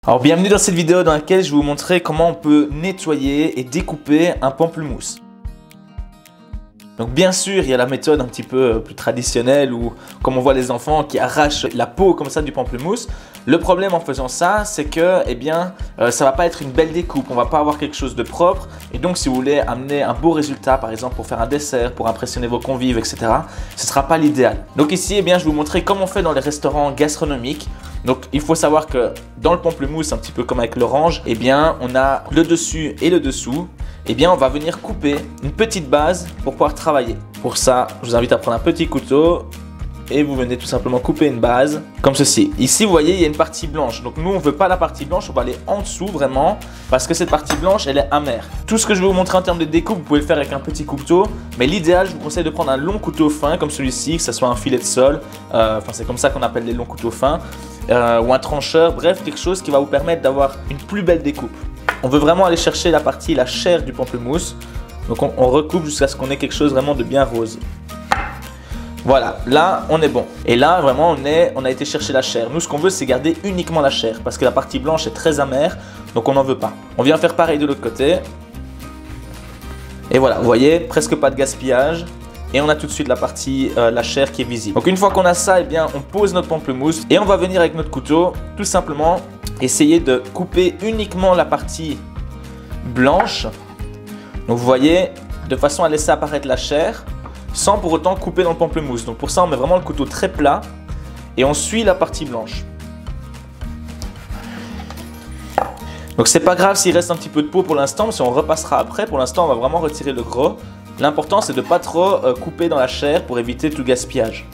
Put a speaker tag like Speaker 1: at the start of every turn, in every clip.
Speaker 1: Alors bienvenue dans cette vidéo dans laquelle je vais vous montrer comment on peut nettoyer et découper un pamplemousse. Donc bien sûr, il y a la méthode un petit peu plus traditionnelle où, comme on voit les enfants qui arrachent la peau comme ça du pamplemousse. Le problème en faisant ça, c'est que ça va pas être une belle découpe, on va pas avoir quelque chose de propre. Et donc si vous voulez amener un beau résultat, par exemple pour faire un dessert, pour impressionner vos convives, etc., ce sera pas l'idéal. Donc ici, je vais vous montrer comment on fait dans les restaurants gastronomiques. Donc il faut savoir que dans le pamplemousse, un petit peu comme avec l'orange, on a le dessus et le dessous. On va venir couper une petite base pour pouvoir travailler. Pour ça, je vous invite à prendre un petit couteau et vous venez tout simplement couper une base comme ceci. Ici, vous voyez, il y a une partie blanche. Donc nous, on ne veut pas la partie blanche, on va aller en dessous vraiment parce que cette partie blanche, elle est amère. Tout ce que je vais vous montrer en termes de découpe, vous pouvez le faire avec un petit couteau. Mais l'idéal, je vous conseille de prendre un long couteau fin comme celui-ci, que ce soit un filet de sol. C'est comme ça qu'on appelle les longs couteaux fins. Ou un trancheur, bref, quelque chose qui va vous permettre d'avoir une plus belle découpe. On veut vraiment aller chercher la chair du pamplemousse. Donc on recoupe jusqu'à ce qu'on ait quelque chose vraiment de bien rose. Voilà, là on est bon. Et là vraiment on a été chercher la chair. Nous ce qu'on veut c'est garder uniquement la chair parce que la partie blanche est très amère, donc on n'en veut pas. On vient faire pareil de l'autre côté. Et voilà, vous voyez, presque pas de gaspillage. Et on a tout de suite la chair qui est visible. Donc une fois qu'on a ça, on pose notre pamplemousse et on va venir avec notre couteau tout simplement essayer de couper uniquement la partie blanche. Donc vous voyez, de façon à laisser apparaître la chair sans pour autant couper dans le pamplemousse. Donc pour ça, on met vraiment le couteau très plat et on suit la partie blanche. Donc c'est pas grave s'il reste un petit peu de peau pour l'instant, mais si on repassera après. Pour l'instant, on va vraiment retirer le gros. L'important, c'est de ne pas trop couper dans la chair pour éviter tout gaspillage.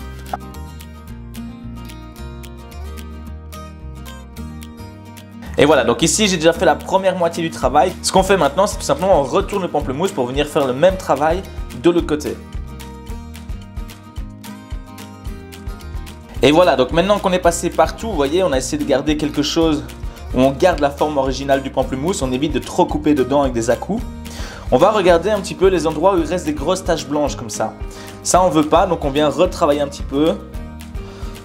Speaker 1: Et voilà, donc ici, j'ai déjà fait la première moitié du travail. Ce qu'on fait maintenant, c'est tout simplement on retourne le pamplemousse pour venir faire le même travail de l'autre côté. Et voilà, donc maintenant qu'on est passé partout, vous voyez, on a essayé de garder quelque chose où on garde la forme originale du pamplemousse. On évite de trop couper dedans avec des à-coups. On va regarder un petit peu les endroits où il reste des grosses taches blanches comme ça. Ça, on ne veut pas, donc on vient retravailler un petit peu.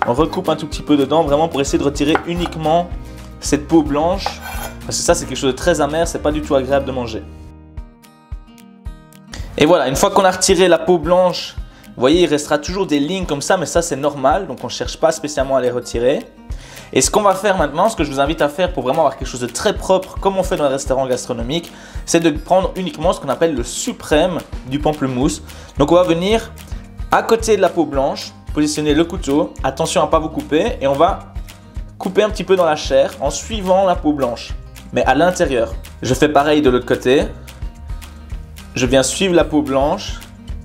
Speaker 1: On recoupe un tout petit peu dedans, vraiment pour essayer de retirer uniquement cette peau blanche. Parce que ça, c'est quelque chose de très amer, c'est pas du tout agréable de manger. Et voilà, une fois qu'on a retiré la peau blanche, vous voyez, il restera toujours des lignes comme ça, mais ça, c'est normal. Donc, on ne cherche pas spécialement à les retirer. Et ce qu'on va faire maintenant, ce que je vous invite à faire pour vraiment avoir quelque chose de très propre, comme on fait dans les restaurants gastronomiques, c'est de prendre uniquement ce qu'on appelle le suprême du pamplemousse. Donc on va venir à côté de la peau blanche, positionner le couteau, attention à ne pas vous couper, et on va couper un petit peu dans la chair en suivant la peau blanche, mais à l'intérieur. Je fais pareil de l'autre côté, je viens suivre la peau blanche,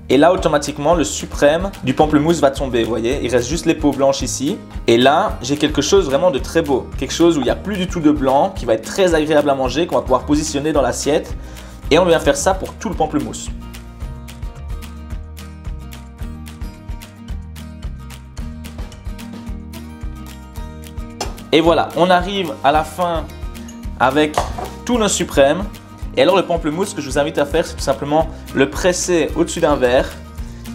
Speaker 1: et là, automatiquement, le suprême du pamplemousse va tomber, vous voyez. Il reste juste les peaux blanches ici. Et là, j'ai quelque chose vraiment de très beau. Quelque chose où il n'y a plus du tout de blanc, qui va être très agréable à manger, qu'on va pouvoir positionner dans l'assiette. Et on vient faire ça pour tout le pamplemousse. Et voilà, on arrive à la fin avec tous nos suprêmes. Et alors le pamplemousse, ce que je vous invite à faire, c'est tout simplement le presser au-dessus d'un verre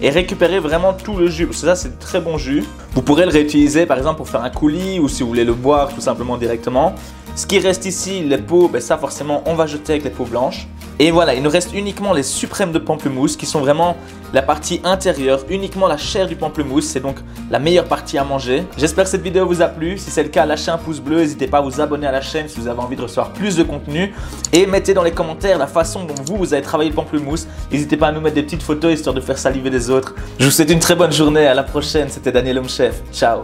Speaker 1: et récupérer vraiment tout le jus. Parce que ça, c'est de très bon jus. Vous pourrez le réutiliser par exemple pour faire un coulis ou si vous voulez le boire tout simplement directement. Ce qui reste ici, les peaux, ça forcément on va jeter avec les peaux blanches. Et voilà, il nous reste uniquement les suprêmes de pamplemousse qui sont vraiment la partie intérieure, uniquement la chair du pamplemousse. C'est donc la meilleure partie à manger. J'espère que cette vidéo vous a plu. Si c'est le cas, lâchez un pouce bleu. N'hésitez pas à vous abonner à la chaîne si vous avez envie de recevoir plus de contenu. Et mettez dans les commentaires la façon dont vous avez travaillé le pamplemousse. N'hésitez pas à nous mettre des petites photos histoire de faire saliver les autres. Je vous souhaite une très bonne journée. À la prochaine. C'était Daniel Home Chef. Ciao.